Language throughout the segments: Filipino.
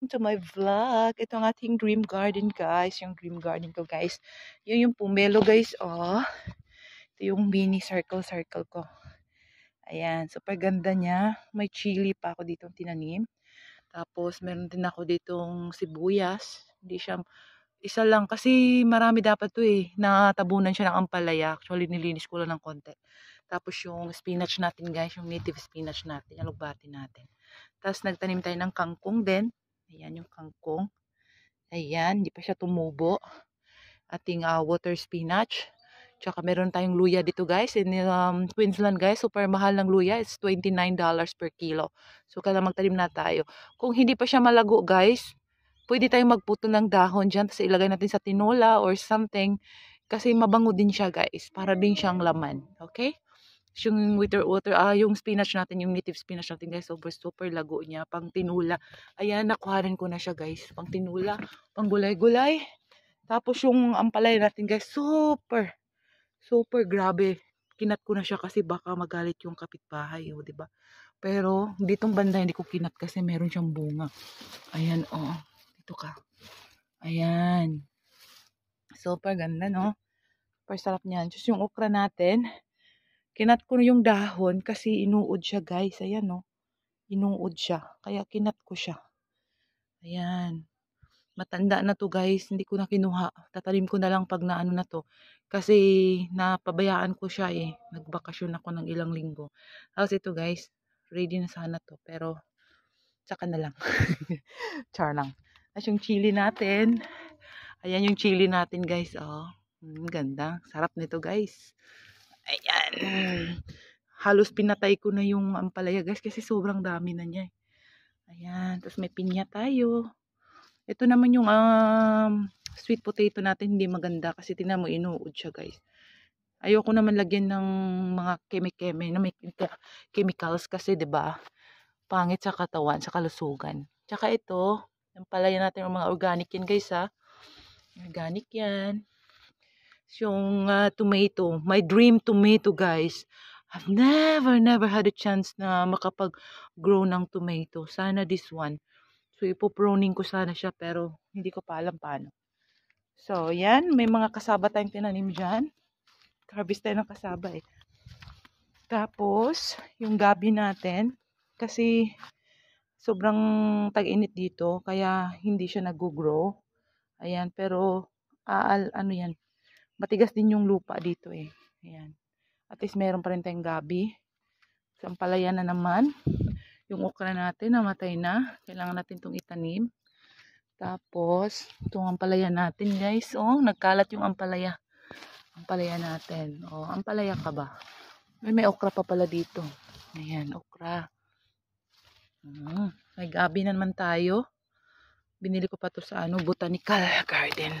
To my vlog. Ito ang ating dream garden, guys. Yung dream garden ko, guys. Yun yung pumelo, guys. Oh, ito yung mini circle ko. Ayan, super ganda niya. May chili pa ako ditong tinanim. Tapos, meron din ako ditong sibuyas. Hindi siya, isa lang. Kasi marami dapat to eh. Natabunan siya ng ampalaya. Actually, nilinis ko lang ng konti. Tapos, yung spinach natin, guys. Yung native spinach natin. Yung lugbati natin. Tapos, nagtanim tayo ng kangkong din. Ayan yung kangkong. Ayan, hindi pa siya tumubo. Ating water spinach. Tsaka meron tayong luya dito, guys. In Queensland, guys, super mahal ng luya. It's $29 per kilo. So, kaya magtanim na tayo. Kung hindi pa siya malago, guys, pwede tayong magputol ng dahon dyan. Tapos ilagay natin sa tinola or something. Kasi mabango din siya, guys. Para din siyang laman. Okay? Yung yung spinach natin, yung native spinach natin, guys, super lago niya, pang tinula. Ayan, nakuhanan ko na siya, guys, pang tinula, pang gulay-gulay. Tapos yung ampalaya natin, guys, super grabe. Kinat ko na siya kasi baka magalit yung kapitbahay, oh, 'di ba? Pero ditong banda hindi ko kinat kasi meron siyang bunga. Ayan, oh. Dito ka. Ayan. Super ganda, no? Super sarap niyan. Just yung okra natin, kinat ko yung dahon kasi inuod siya, guys. Ayan, no? Inuod siya. Kaya kinat ko siya. Ayan. Matanda na to, guys. Hindi ko na kinuha. Tatalim ko na lang pag naano na to. Kasi napabayaan ko siya eh. Nagbakasyon ako ng ilang linggo. Tapos ito, guys. Ready na sana to. Pero tsaka na lang. Char lang. At yung chili natin. Ayan yung chili natin, guys. Oh. Ganda. Sarap nito, guys. Ayan. Halos pinatay ko na yung ampalaya, guys, kasi sobrang dami na niya. Ayan, tapos may pinya tayo. Ito naman yung sweet potato natin, hindi maganda kasi tingnan mo inuud siya, guys. Ayoko naman lagyan ng mga keme-keme na may chemicals kasi 'di ba? Pangit sa katawan, sa kalusugan. Tsaka ito, yung palaya natin ng mga organic yan, guys, ha. Organic yan. Yung tomato, my dream tomato, guys. I've never had a chance na makapag-grow ng tomato. Sana this one. So, ipoproning ko sana siya pero hindi ko pa alam paano. So, yan. May mga kasaba tayong tinanim dyan. Harvest tayo ng kasaba eh. Tapos, yung gabi natin. Kasi, sobrang tag-init dito. Kaya, hindi siya nag-grow. Ayan. Pero, ano yan. Matigas din yung lupa dito eh. Ayan. At least meron pa rin tayong gabi. Sampalaya na naman. Yung okra natin, namatay na. Kailangan natin itong itanim. Tapos, itong ampalaya natin, guys. Oh, nagkalat yung ampalaya. Ampalaya natin. Oh, ampalaya ka ba? May okra pa pala dito. Ayan, okra. May gabi na naman tayo. Binili ko pa to sa botanical garden.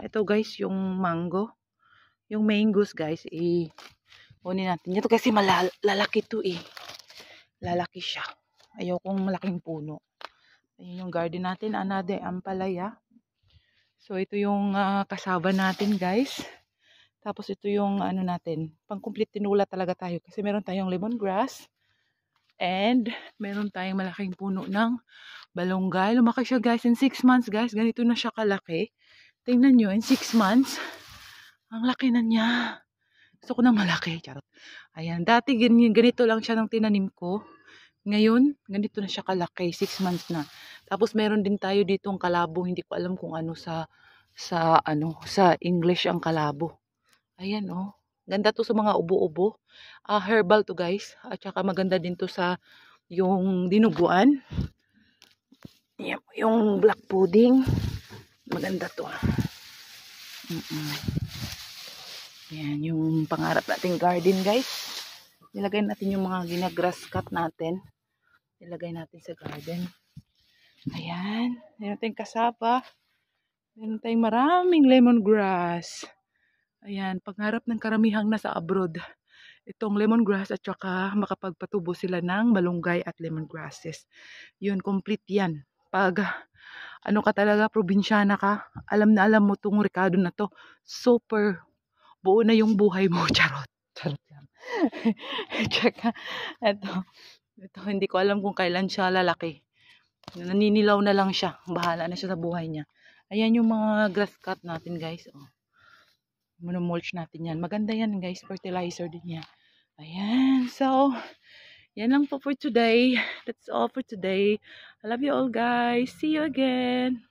Ito guys, yung mango. Yung mangoes, guys, kunin natin. Ito kasi malalaki to eh. Lalaki siya. Ayokong malaking puno. Ayun yung garden natin. Another ampalaya. So, ito yung kasaba natin, guys. Tapos, ito yung natin. Pang-complete tinula talaga tayo. Kasi meron tayong lemongrass. And, meron tayong malaking puno ng balonggay. Lumaki siya, guys. In 6 months, guys. Ganito na siya kalaki. Tingnan nyo, in 6 months. Ang laki na niya. Gusto ko na malaki. Charot. Ayan. Dati, ganito lang siya nung tinanim ko. Ngayon, ganito na siya kalaki. 6 months na. Tapos, meron din tayo ditong kalabo. Hindi ko alam kung ano sa English ang kalabo. Ayan, oh. Ganda to sa mga ubo-ubo. Herbal to, guys. At saka maganda din to sa yung dinuguan. Yung black pudding. Maganda to. Ayan, yung pangarap nating garden, guys. Nilagay natin yung mga ginagrass cut natin. Nilagay natin sa garden. Ayan. Meron tayong kasaba. Meron tayong maraming lemongrass. Ayan. Pangarap ng karamihang nasa abroad. Itong lemongrass at saka makapagpatubo sila ng malunggay at lemongrasses. Yun, complete yan. Pag ka talaga, probinsyana ka, alam na alam mo tong rekado na to. Super buo na yung buhay mo. Charot. Charot lang. Tsaka, ito, hindi ko alam kung kailan siya lalaki. Naninilaw na lang siya. Bahala na siya sa buhay niya. Ayan yung mga grass cut natin guys. Oh. Mulch natin yan. Maganda yan guys. Fertilizer din yan. Ayan. So, yan lang po for today. That's all for today. I love you all guys. See you again.